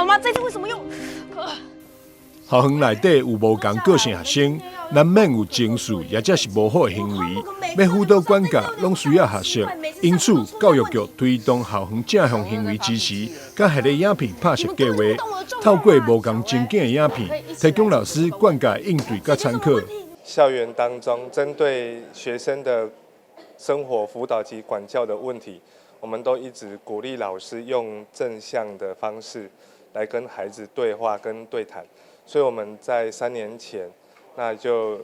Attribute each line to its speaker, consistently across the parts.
Speaker 1: 好吗？这次为什么又？
Speaker 2: 校园内底有无同个性学生，难免有情绪，也或是无好的行为。要辅导管教，拢需要学习。因此，教育局推动校园正向行为支持，甲系列影片拍摄计划，透过无同情境的影片，提供老师灌溉应对甲参考。
Speaker 3: 校园当中，针对学生的生活辅导及管教的问题，我们都一直鼓励老师用正向的方式来跟孩子对话跟对谈。所以我们在3年前，那就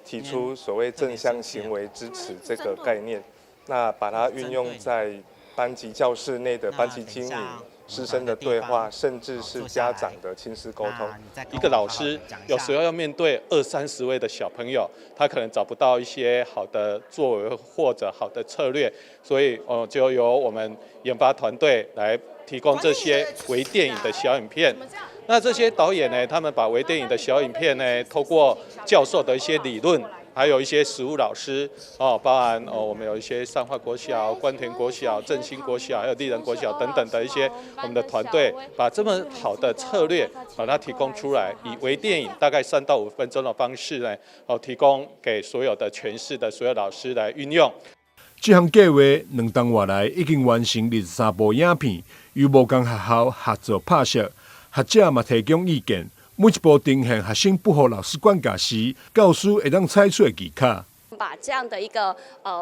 Speaker 3: 提出所谓正向行为支持这个概念，那把它运用在班级教室内的班级经营、师生的对话，甚至是家长的亲师沟通。
Speaker 4: 一个老师有时候要面对20-30位的小朋友，他可能找不到一些好的作为或者好的策略，所以就由我们研发团队来提供这些微电影的小影片。那这些导演呢，他们把微电影的小影片呢，透过教授的一些理论，还有一些实务老师包含我们有一些上化国小、关田国小、振兴国小，还有丽人国小等等的一些我们的团队，把这么好的策略把它提供出来，以微电影大概3到5分钟的方式呢，提供给所有的全市的所有老师来运用。
Speaker 2: 这项计划2档外来已经完成23部影片，由无同学校合作拍摄。学者嘛提供意见，每一部呈现学生不合老师管教时，教师会当采取的技巧。
Speaker 5: 把这样的一个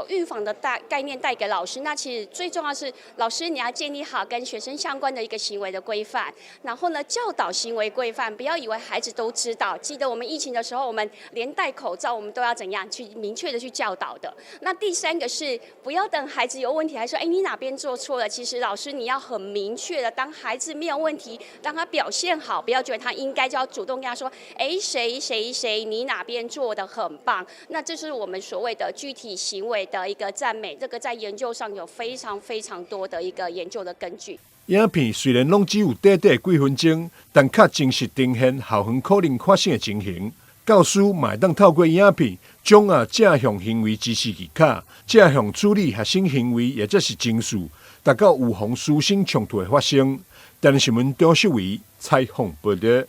Speaker 5: 预防的概念带给老师，那其实最重要是老师你要建立好跟学生相关的一个行为的规范，然后呢教导行为规范，不要以为孩子都知道。记得我们疫情的时候，我们连戴口罩我们都要怎样去明确的去教导的。那第3个是不要等孩子有问题还说你哪边做错了，其实老师你要很明确的，当孩子没有问题，当他表现好，不要觉得他应该就要主动跟他说谁你哪边做得很棒。那这是我们所谓的具体行为的一个赞美，这个在研究上有非常多的一个研究的根据。
Speaker 2: 影片虽然拢只有短几分钟，但较真实呈现校园可能发生的情形。教师嘛会当透过影片，掌握正向行为支持技巧，正向处理学生行为，也就是情绪，达到预防师生冲突的发生。台湾新闻张秀维采访报道。